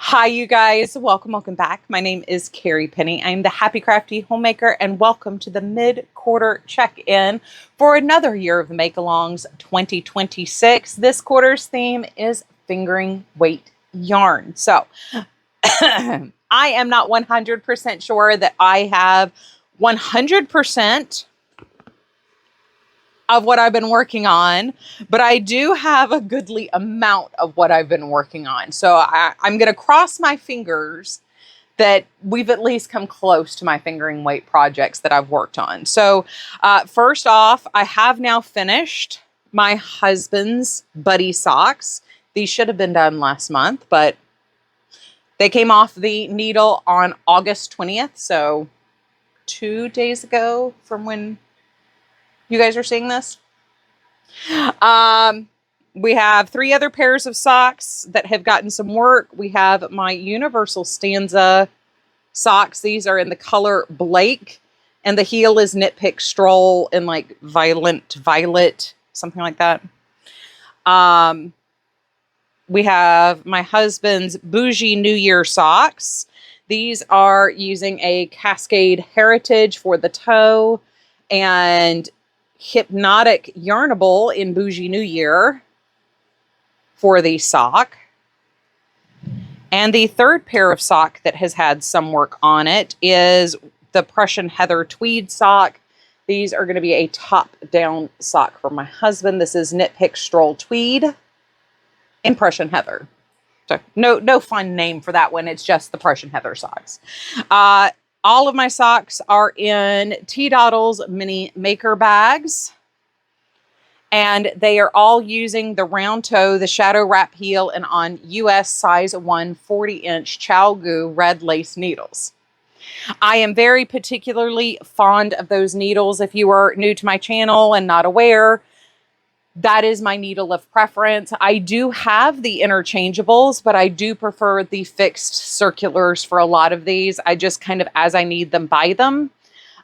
Hi, you guys. Welcome back. My name is Carrie Penny. I'm the Happy Crafty Homemaker, and welcome to the mid-quarter check-in for another year of Make-Alongs 2026. This quarter's theme is fingering weight yarn. So I am not 100% sure that I have 100% of what I've been working on, but I do have a goodly amount of what I've been working on. So I'm going to cross my fingers that we've at least come close to my fingering weight projects that I've worked on. So first off, I have now finished my husband's buddy socks. These should have been done last month, but they came off the needle on August 20th. So 2 days ago from when you guys are seeing this. We have 3 other pairs of socks that have gotten some work. We have my Universal Stanza socks. These are in the color Blake, and the heel is Nitpick Stroll in like violet, something like that. We have my husband's Bougie New Year socks. These are using a Cascade Heritage for the toe and Hypnotic Yarnable in Bougie New Year for the sock. And the third pair of sock that has had some work on it is the Prussian Heather tweed sock. These are going to be a top-down sock for my husband. This is Nitpick Stroll Tweed in Prussian Heather. So no fun name for that one. It's just the Prussian Heather socks. All of my socks are in T-Doddle's mini maker bags, and they are all using the round toe, the shadow wrap heel, and on US size 1 40-inch ChalGoo red lace needles. I am very particularly fond of those needles. If you are new to my channel and not aware, that is my needle of preference. I do have the interchangeables, but I do prefer the fixed circulars for a lot of these. I just kind of, as I need them, buy them.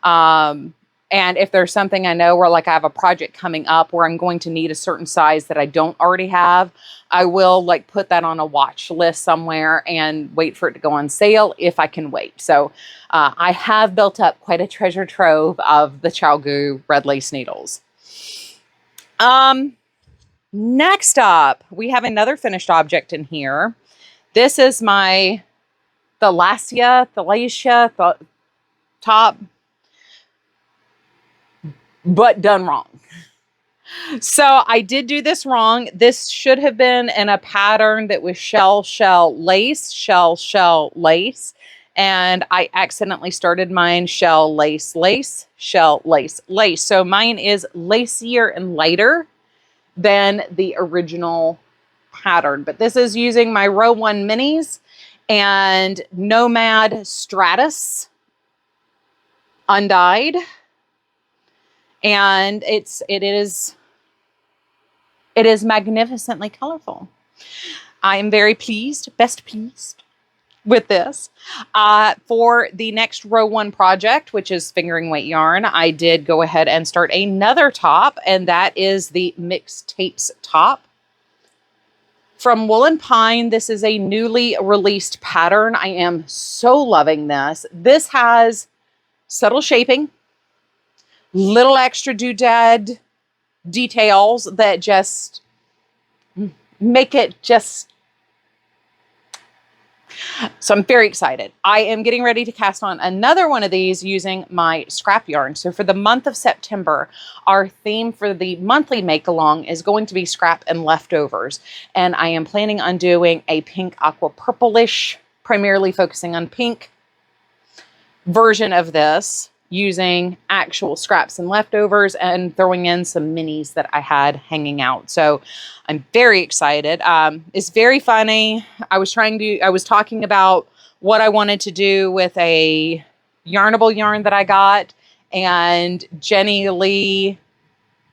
And if there's something I know where like I have a project coming up where I'm going to need a certain size that I don't already have, I will like put that on a watch list somewhere and wait for it to go on sale if I can wait. So I have built up quite a treasure trove of the ChalGoo red lace needles. Next up, we have another finished object in here. This is my Thalasia top, but done wrong. So I did do this wrong. This should have been in a pattern that was shell, lace. And I accidentally started mine shell, lace, shell, lace. So mine is lacier and lighter than the original pattern. But this is using my Row 1 minis and Nomad Stratus undyed. And it is magnificently colorful. I am very best pleased with this. For the next Row 1 project, which is fingering weight yarn, I did go ahead and start another top, and that is the Mixed Tapes top. From Woolen Pine, this is a newly released pattern. I am so loving this. This has subtle shaping, little extra doodad details that just make it just... So I'm very excited. I am getting ready to cast on another one of these using my scrap yarn. So for the month of September, our theme for the monthly make-along is going to be scrap and leftovers. And I am planning on doing a pink aqua purplish, primarily focusing on pink version of this, using actual scraps and leftovers and throwing in some minis that I had hanging out. So I'm very excited. It's very funny. I was talking about what I wanted to do with a yarnable yarn that I got, and Jenny Lee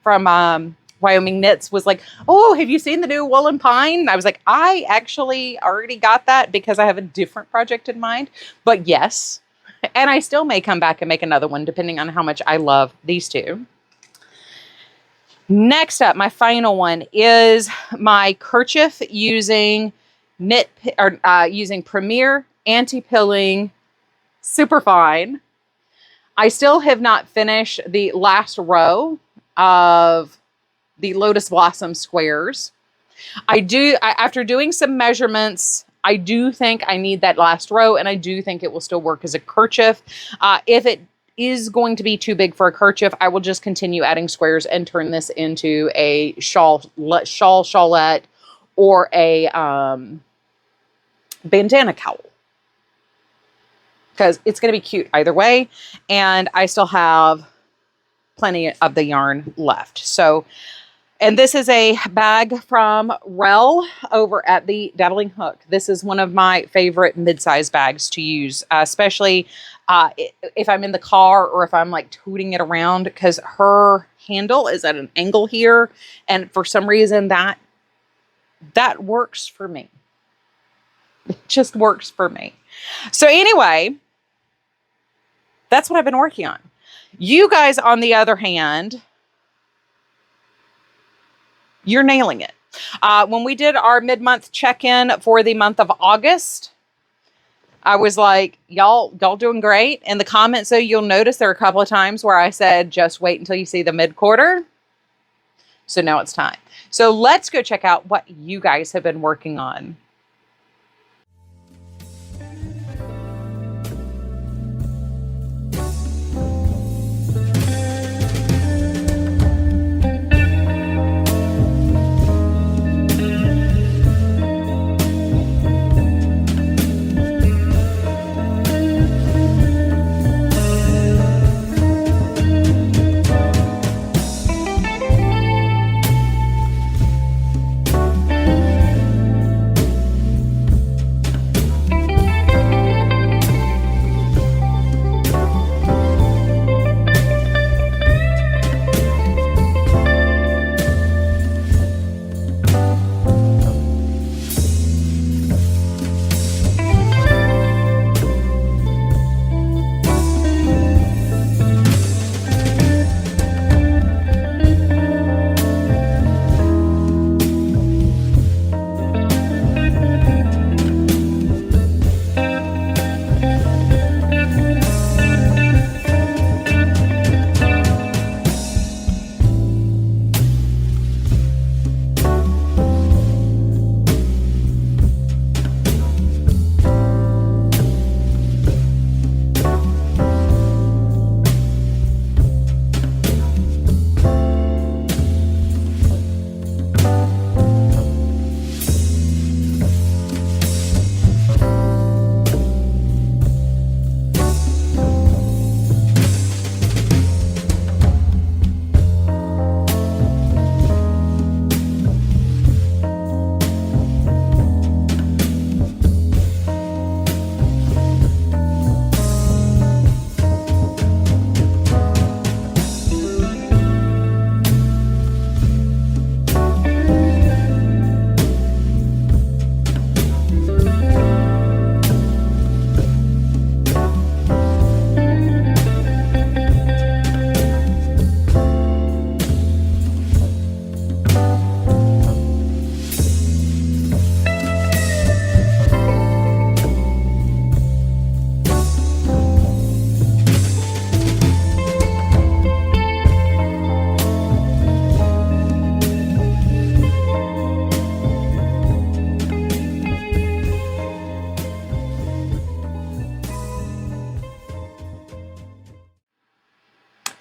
from Wyoming Knits was like, "Oh, have you seen the new Woolen Pine?" And I was like, I actually already got that because I have a different project in mind, but yes. And I still may come back and make another one depending on how much I love these two. Next up, my final one is my kerchief using using Premier anti-pilling super fine. I still have not finished the last row of the Lotus Blossom squares. After doing some measurements, I do think I need that last row, and I do think it will still work as a kerchief. If it is going to be too big for a kerchief, I will just continue adding squares and turn this into a shawlette, or a bandana cowl, because it's going to be cute either way, and I still have plenty of the yarn left. So, and this is a bag from Rel over at the Dabbling Hook. This is one of my favorite mid-size bags to use, especially if I'm in the car or if I'm like toting it around, because her handle is at an angle here, and for some reason that works for me. It just works for me. So anyway, that's what I've been working on. You guys, on the other hand, you're nailing it. When we did our mid-month check-in for the month of August, I was like, y'all doing great. In the comments, though, you'll notice there are a couple of times where I said, just wait until you see the mid-quarter. So now it's time. So let's go check out what you guys have been working on.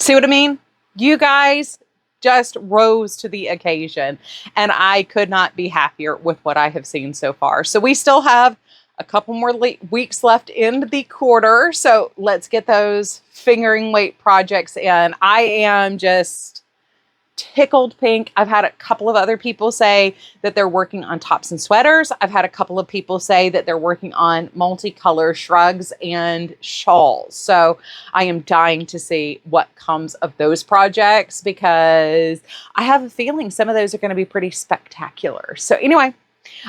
See what I mean? You guys just rose to the occasion, and I could not be happier with what I have seen so far. So we still have a couple more weeks left in the quarter, so let's get those fingering weight projects in. I am just tickled pink. I've had a couple of other people say that they're working on tops and sweaters. I've had a couple of people say that they're working on multicolor shrugs and shawls. So I am dying to see what comes of those projects, because I have a feeling some of those are going to be pretty spectacular. So anyway,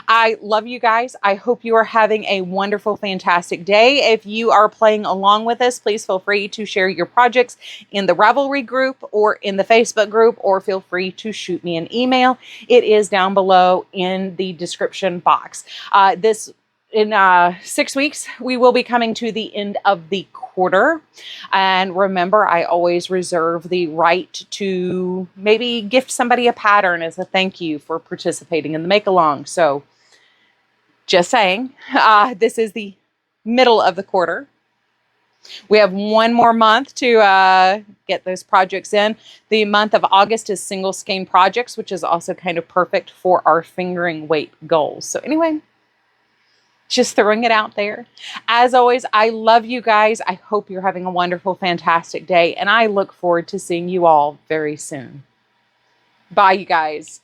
I love you guys. I hope you are having a wonderful, fantastic day. If you are playing along with us, please feel free to share your projects in the Ravelry group or in the Facebook group, or feel free to shoot me an email. It is down below in the description box. In 6 weeks, we will be coming to the end of the quarter. And remember, I always reserve the right to maybe gift somebody a pattern as a thank you for participating in the make-along. So just saying, this is the middle of the quarter. We have one more month to get those projects in. The month of August is single skein projects, which is also kind of perfect for our fingering weight goals. So anyway, just throwing it out there. As always, I love you guys. I hope you're having a wonderful, fantastic day, and I look forward to seeing you all very soon. Bye, you guys.